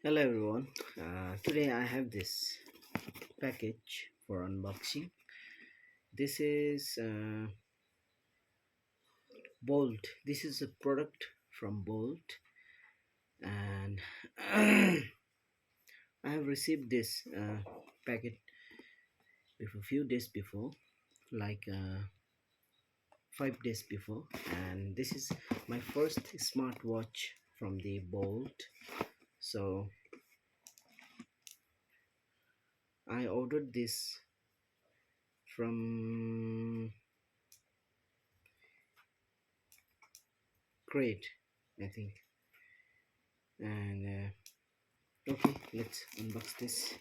Hello everyone. Today I have this package for unboxing. This is BOULT. This is a product from BOULT, and I have received this packet before few days before, like 5 days before, and this is my first smartwatch from the BOULT. So I ordered this from Crate, I think, and okay, let's unbox this.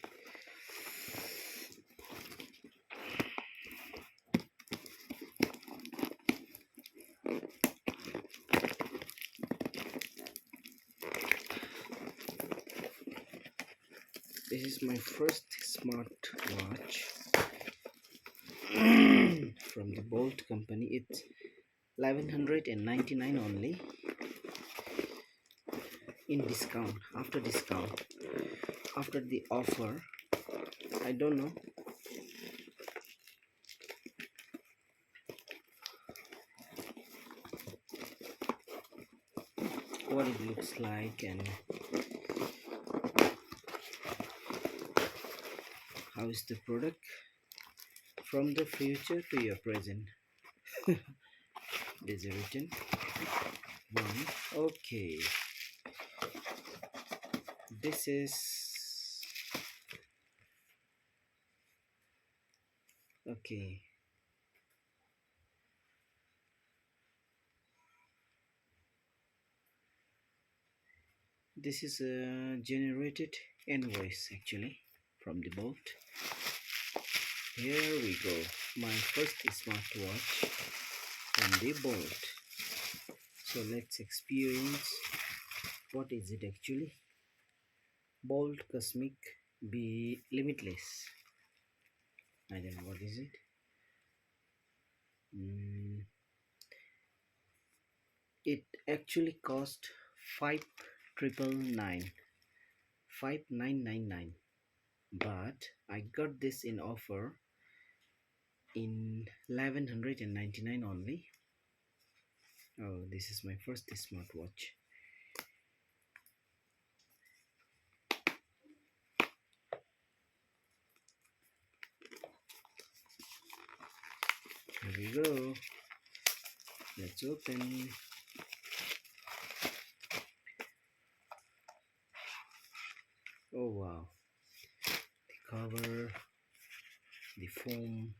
This is my first smartwatch from the BOULT company. It's 1199 only in discount, after the offer. I don't know. What it looks like and how is the product from the future to your present. There's a written one. Okay, this is okay. This is a generated invoice actually from the BOULT. Here we go. My first smartwatch from the BOULT. So let's experience what is it actually. BOULT Cosmic Be Limitless. I don't know what is it. It actually cost 5999, but I got this in offer in 1199 only. Oh, this is my first smartwatch. Here we go. Let's open. Oh wow, the cover, the foam.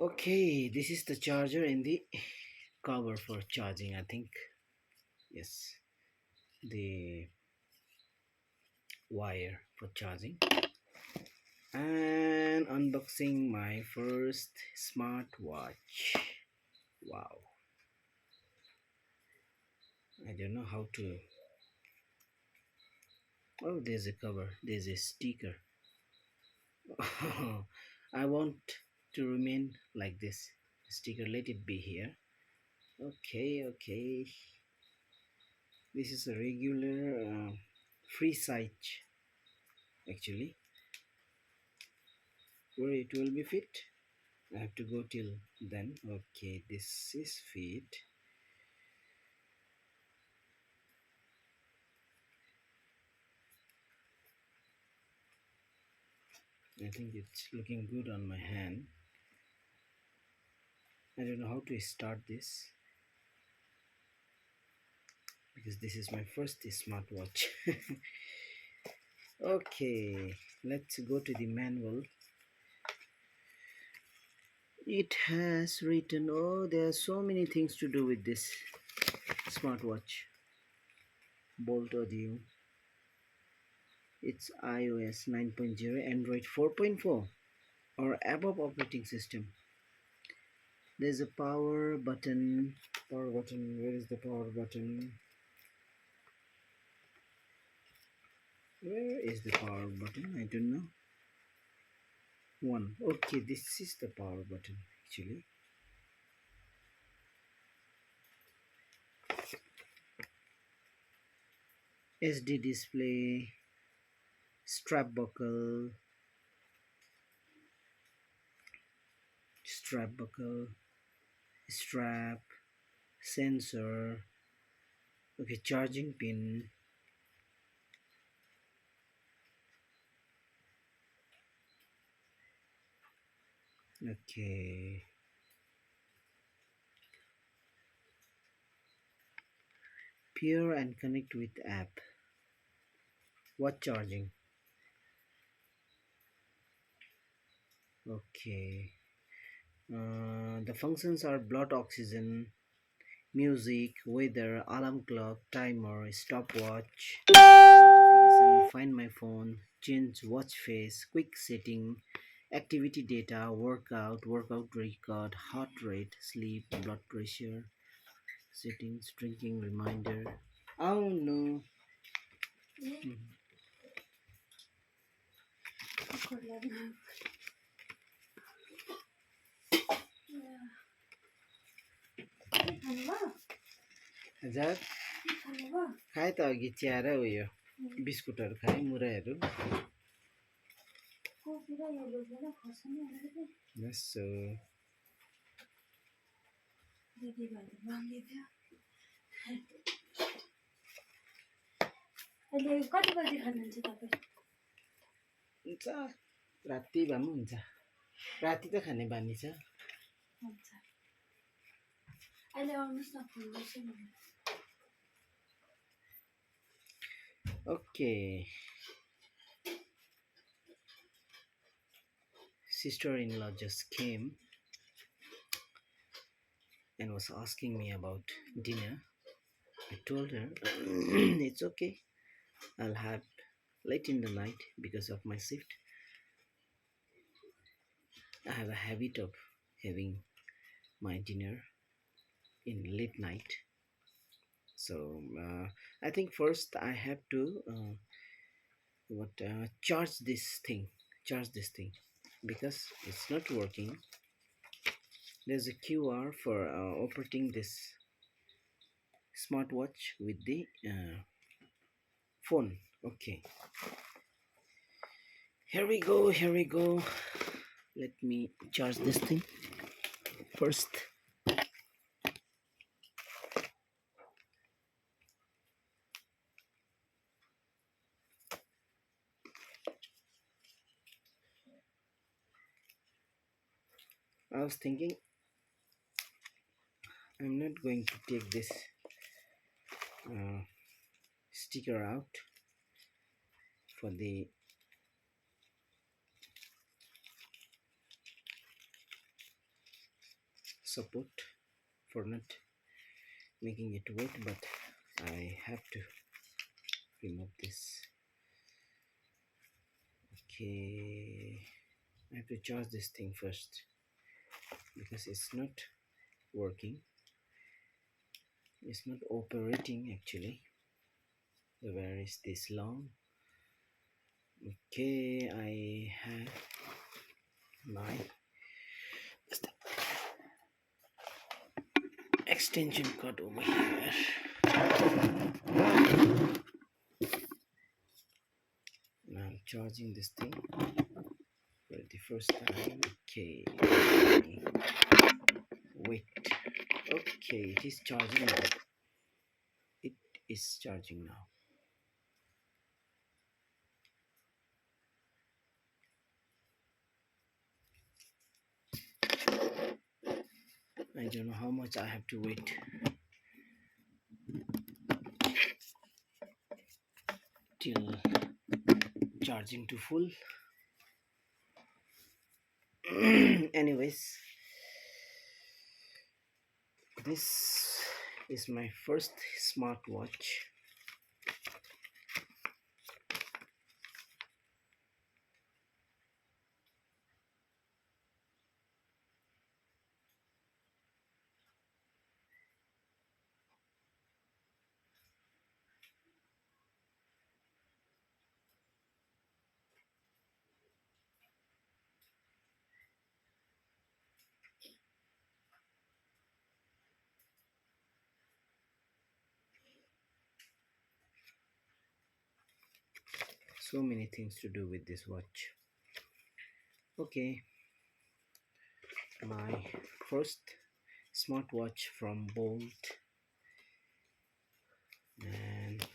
Okay, this is the charger and the cover for charging, I think. Yes, the wire for charging. And unboxing my first smartwatch. Wow, I don't know how to. Oh, there's a cover, there's a sticker. I want to remain like this sticker, let it be here. Okay, this is a regular free site actually, where it will be fit. I have to go till then. Okay, this is fit. I think it's looking good on my hand. I don't know how to start this because this is my first smartwatch. Okay, let's go to the manual. It has written, oh, there are so many things to do with this smartwatch. BOULT audio. It's iOS 9.0, Android 4.4 or above operating system. There's a power button. Power button. Where is the power button? Where is the power button? I don't know. One. Okay, this is the power button actually. SD display, strap buckle, strap buckle, strap, sensor, okay, charging pin, okay, pair and connect with app, what charging, okay, the functions are blood oxygen, music, weather, alarm clock, timer, stopwatch, notification, find my phone, change watch face, quick setting, activity data, workout record, heart rate, sleep, blood pressure, settings, drinking reminder. Oh no. Mhm. हजार खाए त अघि chia र उयो बिस्कुटहरू खाएँ मुरैहरू यसो कति बजी खानुहुन्छ तपाईँ हुन्छ राति भए पनि हुन्छ राति त खाने बानी छ हुन्छ अहिले आउनुहोस् न फोन गर्छु नि okay sister-in-law just came and was asking me about dinner. I told her it's okay, I'll have late in the night because of my shift. I have a habit of having my dinner in late night. So I think first I have to charge this thing because it's not working. There's a QR for operating this smartwatch with the phone. Okay, here we go. Let me charge this thing first. I was thinking I'm not going to take this sticker out for the support for not making it wet, but I have to remove this. Okay, I have to charge this thing first because it's not working, it's not operating actually. So where is this long? Okay, I have my extension cord over here. Now I'm charging this thing for the first time. Okay, wait. Okay, it is charging now. It is charging now. I don't know how much I have to wait till charging to full. Anyways, this is my first smartwatch. So many things to do with this watch. Okay, my first smartwatch from BOULT, and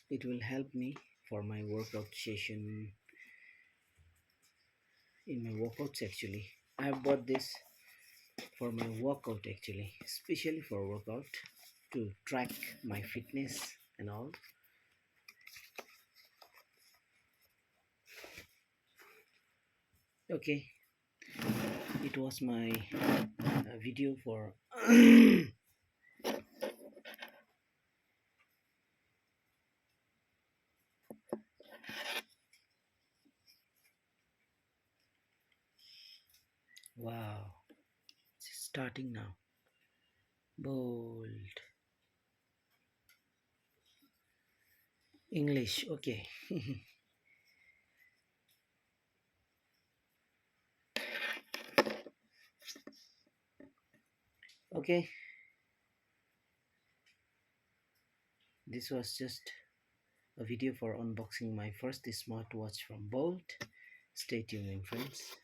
it will help me for my workout session, in my workouts actually. I have bought this for my workout actually, especially for workout, to track my fitness and all. Okay, it was my video for wow, it's starting now. Bold English. Okay. Okay, this was just a video for unboxing my first smartwatch from BOULT. Stay tuned, friends.